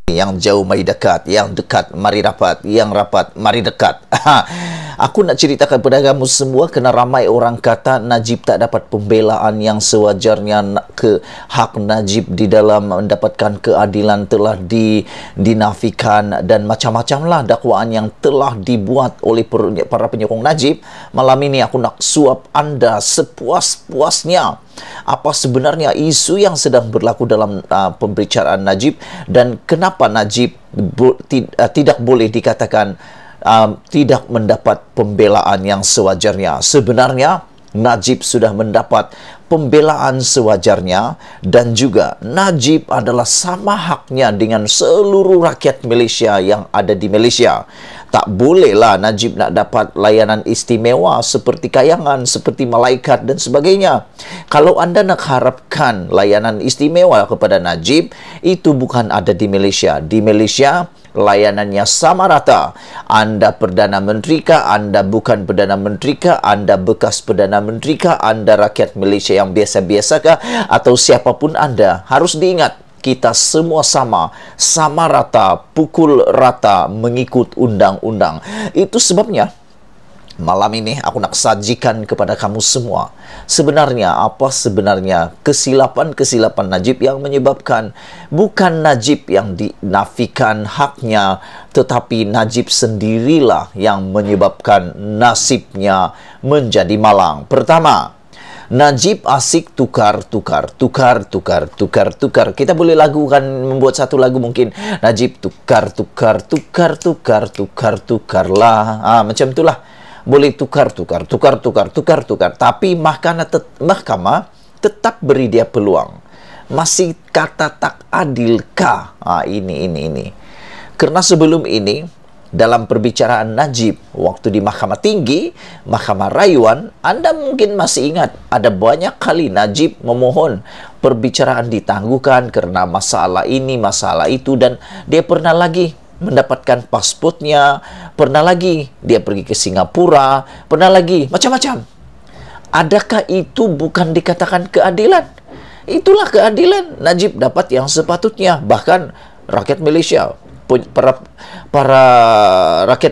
Yang jauh mari dekat, yang dekat mari rapat, yang rapat mari dekat. Aku nak ceritakan kepada kamu semua, kerana ramai orang kata Najib tak dapat pembelaan yang sewajarnya, ke hak Najib di dalam mendapatkan keadilan telah dinafikan, dan macam-macamlah dakwaan yang telah dibuat oleh para penyokong Najib. Malam ini aku nak suap anda sepuas-puasnya apa sebenarnya isu yang sedang berlaku dalam pembicaraan Najib, dan kenapa Najib tidak boleh dikatakan tidak mendapat pembelaan yang sewajarnya. Sebenarnya Najib sudah mendapat pembelaan sewajarnya, dan juga Najib adalah sama haknya dengan seluruh rakyat Malaysia yang ada di Malaysia. Tak bolehlah Najib nak dapat layanan istimewa seperti kayangan, seperti malaikat dan sebagainya. Kalau anda nak harapkan layanan istimewa kepada Najib, itu bukan ada di Malaysia. Di Malaysia layanannya sama rata. Anda Perdana Menteri kah, Anda bukan Perdana Menteri kah, Anda bekas Perdana Menteri kah, Anda rakyat Malaysia yang biasa-biasa kah, atau siapapun Anda, harus diingat, kita semua sama rata, pukul rata mengikut undang-undang. Itu sebabnya malam ini aku nak sajikan kepada kamu semua sebenarnya apa sebenarnya kesilapan-kesilapan Najib yang menyebabkan bukan Najib yang dinafikan haknya, tetapi Najib sendirilah yang menyebabkan nasibnya menjadi malang. Pertama, Najib asik tukar. Kita boleh lagukan, membuat satu lagu mungkin. Najib tukar lah. Macam itulah. Boleh tukar. Tapi mahkamah tetap beri dia peluang. Masih kata tak adilkah? Ini. Kerana sebelum ini, dalam perbicaraan Najib waktu di Mahkamah Tinggi, Mahkamah Rayuan, anda mungkin masih ingat ada banyak kali Najib memohon perbicaraan ditangguhkan kerana masalah ini, masalah itu, dan dia pernah lagi mendapatkan pasportnya, pernah lagi dia pergi ke Singapura, pernah lagi macam-macam. Adakah itu bukan dikatakan keadilan? Itulah keadilan. Najib dapat yang sepatutnya. Bahkan rakyat Malaysia, para rakyat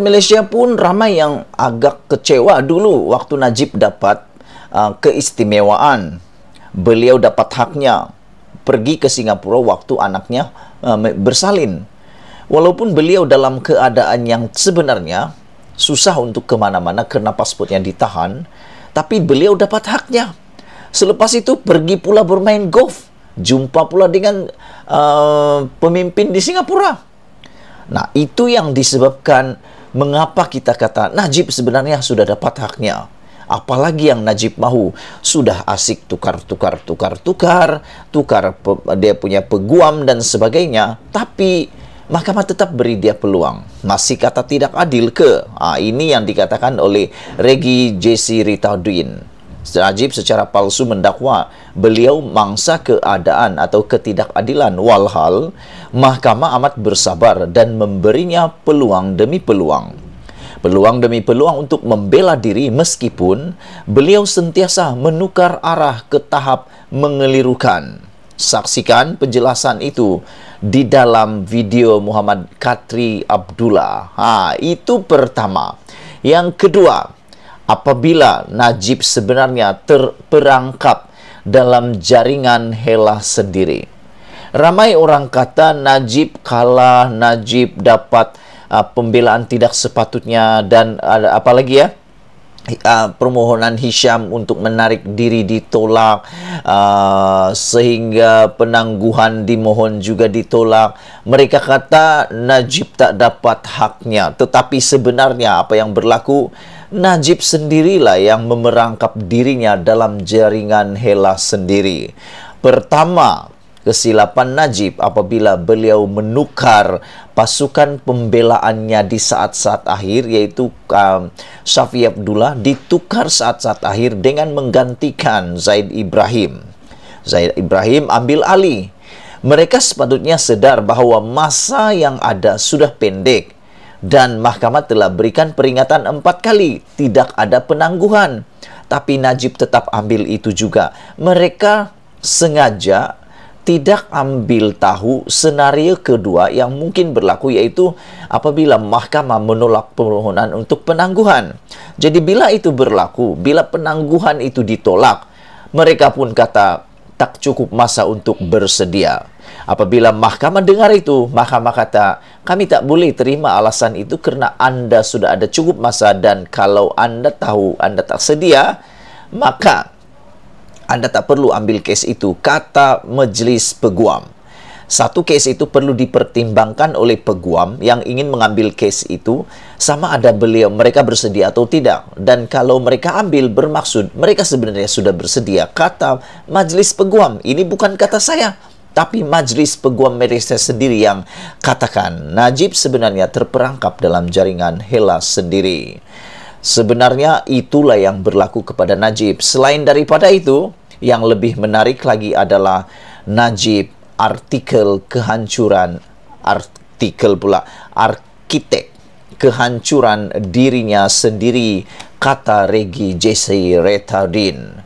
Malaysia pun ramai yang agak kecewa dulu waktu Najib dapat keistimewaan. Beliau dapat haknya pergi ke Singapura waktu anaknya bersalin. Walaupun beliau dalam keadaan yang sebenarnya susah untuk kemana-mana kerana pasportnya ditahan, tapi beliau dapat haknya. Selepas itu pergi pula bermain golf, jumpa pula dengan pemimpin di Singapura. Nah, itu yang disebabkan mengapa kita kata Najib sebenarnya sudah dapat haknya. Apalagi yang Najib mahu, sudah asik tukar dia punya peguam dan sebagainya, tapi mahkamah tetap beri dia peluang. Masih kata tidak adil ke? Ini yang dikatakan oleh Regi J.C. Ritauddin. Najib secara palsu mendakwa beliau mangsa keadaan atau ketidakadilan, walhal mahkamah amat bersabar dan memberinya peluang demi peluang untuk membela diri, meskipun beliau sentiasa menukar arah ke tahap mengelirukan. Saksikan penjelasan itu di dalam video Muhammad Katri Abdullah. Itu pertama. Yang kedua, apabila Najib sebenarnya terperangkap dalam jaringan helah sendiri. Ramai orang kata Najib kalah, Najib dapat pembelaan tidak sepatutnya, dan apalagi ya, permohonan Hisham untuk menarik diri ditolak, sehingga penangguhan dimohon juga ditolak. Mereka kata Najib tak dapat haknya, tetapi sebenarnya apa yang berlaku, Najib sendirilah yang memerangkap dirinya dalam jaringan helah sendiri. Pertama, kesilapan Najib apabila beliau menukar pasukan pembelaannya di saat-saat akhir, yaitu Syafiee Abdullah ditukar saat-saat akhir dengan menggantikan Zaid Ibrahim. Zaid Ibrahim ambil alih. Mereka sepatutnya sedar bahawa masa yang ada sudah pendek, dan mahkamah telah berikan peringatan 4 kali tidak ada penangguhan, tapi Najib tetap ambil itu juga. Mereka sengaja tidak ambil tahu senario kedua yang mungkin berlaku, yaitu apabila mahkamah menolak permohonan untuk penangguhan. Jadi bila itu berlaku, bila penangguhan itu ditolak, mereka pun kata tak cukup masa untuk bersedia. Apabila mahkamah dengar itu, mahkamah kata, kami tak boleh terima alasan itu kerana anda sudah ada cukup masa, dan kalau anda tahu anda tak sedia, maka anda tak perlu ambil kes itu, kata Majlis Peguam. Satu kes itu perlu dipertimbangkan oleh peguam yang ingin mengambil kes itu, sama ada mereka bersedia atau tidak. Dan kalau mereka ambil, bermaksud mereka sebenarnya sudah bersedia, kata Majlis Peguam. Ini bukan kata saya, tapi Majlis Peguam Malaysia sendiri yang katakan Najib sebenarnya terperangkap dalam jaringan Hela sendiri. Sebenarnya itulah yang berlaku kepada Najib. Selain daripada itu, yang lebih menarik lagi adalah Najib arsitek kehancuran dirinya sendiri, kata Regi J.C. Ritaudin.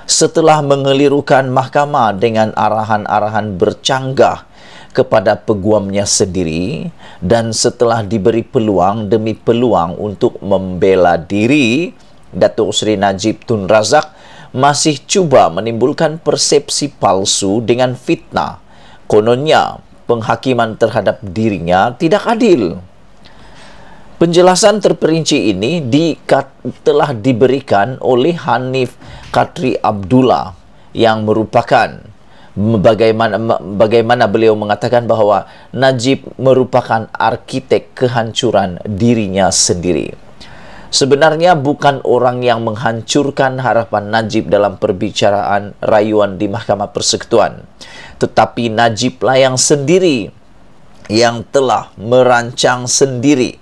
Setelah mengelirukan mahkamah dengan arahan-arahan bercanggah kepada peguamnya sendiri, dan setelah diberi peluang demi peluang untuk membela diri, Datuk Seri Najib Tun Razak masih cuba menimbulkan persepsi palsu dengan fitnah. Kononnya, penghakiman terhadap dirinya tidak adil. Penjelasan terperinci ini telah diberikan oleh Hanif Katri Abdullah, yang merupakan bagaimana beliau mengatakan bahawa Najib merupakan arsitek kehancuran dirinya sendiri. Sebenarnya bukan orang yang menghancurkan harapan Najib dalam perbicaraan rayuan di Mahkamah Persekutuan, tetapi Najiblah yang sendiri yang telah merancang sendiri.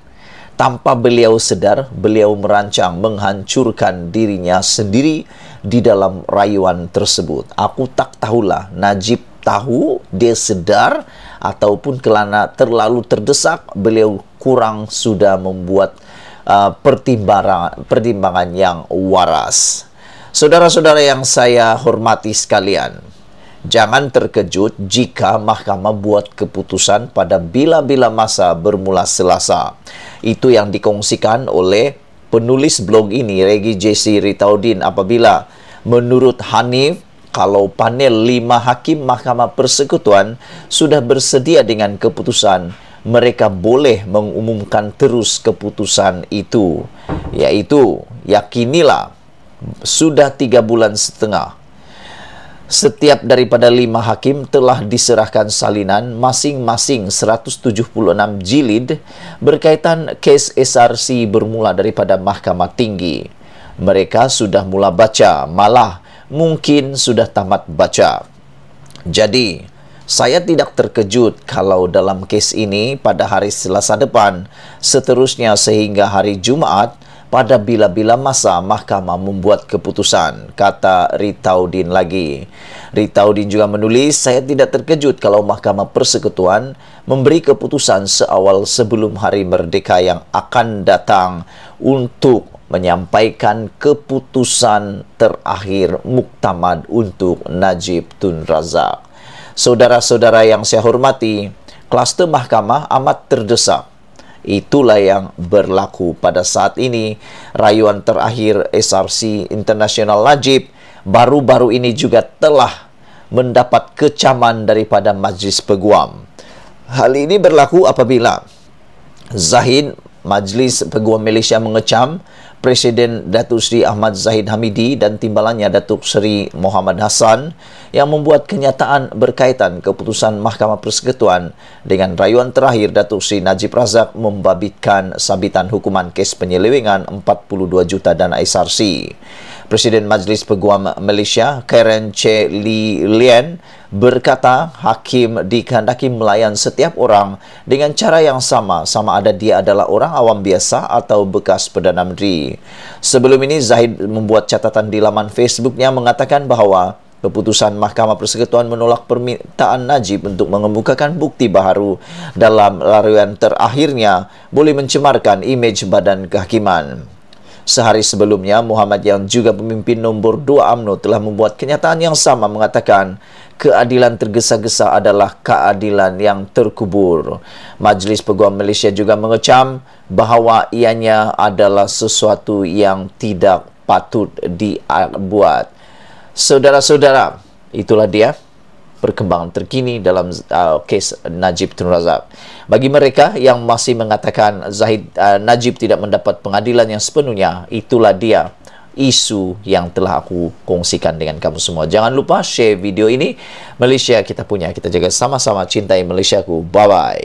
Tanpa beliau sedar, beliau merancang menghancurkan dirinya sendiri di dalam rayuan tersebut. Aku tak tahulah Najib tahu, dia sedar, ataupun kerana terlalu terdesak, beliau kurang sudah membuat pertimbangan yang waras. Saudara-saudara yang saya hormati sekalian, jangan terkejut jika mahkamah buat keputusan pada bila-bila masa bermula Selasa. Itu yang dikongsikan oleh penulis blog ini, Regi J.C. Ritaudin, apabila menurut Hanif, kalau panel 5 hakim Mahkamah Persekutuan sudah bersedia dengan keputusan, mereka boleh mengumumkan terus keputusan itu, yaitu yakinilah sudah 3 bulan setengah setiap daripada 5 hakim telah diserahkan salinan masing-masing 176 jilid berkaitan kes SRC bermula daripada Mahkamah Tinggi. Mereka sudah mula baca, malah mungkin sudah tamat baca. Jadi, saya tidak terkejut kalau dalam kes ini pada hari Selasa depan, seterusnya sehingga hari Jumaat, pada bila-bila masa mahkamah membuat keputusan, kata Ritaudin lagi. Ritaudin juga menulis, saya tidak terkejut kalau Mahkamah Persekutuan memberi keputusan seawal sebelum Hari Merdeka yang akan datang untuk menyampaikan keputusan terakhir muktamad untuk Najib Tun Razak. Saudara-saudara yang saya hormati, kluster mahkamah amat terdesak. Itulah yang berlaku pada saat ini. Rayuan terakhir SRC International Najib baru-baru ini juga telah mendapat kecaman daripada Majlis Peguam. Hal ini berlaku apabila Zahid, Majlis Peguam Malaysia, mengecam Presiden Datuk Seri Ahmad Zahid Hamidi dan timbalannya Datuk Seri Muhammad Hassan yang membuat kenyataan berkaitan keputusan Mahkamah Persekutuan dengan rayuan terakhir Datuk Seri Najib Razak membabitkan sabitan hukuman kes penyelewengan 42 juta dana SRC. Presiden Majlis Peguam Malaysia, Karen Che Lee Lian, berkata hakim dikehendaki melayan setiap orang dengan cara yang sama, sama ada dia adalah orang awam biasa atau bekas Perdana Menteri. Sebelum ini, Zahid membuat catatan di laman Facebooknya mengatakan bahawa keputusan Mahkamah Persekutuan menolak permintaan Najib untuk mengemukakan bukti baharu dalam rayuan terakhirnya boleh mencemarkan imej badan kehakiman. Sehari sebelumnya, Muhammad yang juga pemimpin nombor 2 UMNO telah membuat kenyataan yang sama mengatakan keadilan tergesa-gesa adalah keadilan yang terkubur. Majlis Peguam Malaysia juga mengecam bahawa ianya adalah sesuatu yang tidak patut dibuat. Saudara-saudara, itulah dia perkembangan terkini dalam kes Najib Tun Razak. Bagi mereka yang masih mengatakan Najib tidak mendapat pengadilan yang sepenuhnya, itulah dia isu yang telah aku kongsikan dengan kamu semua. Jangan lupa share video ini. Malaysia kita punya, kita jaga sama-sama, cintai Malaysiaku. Bye-bye.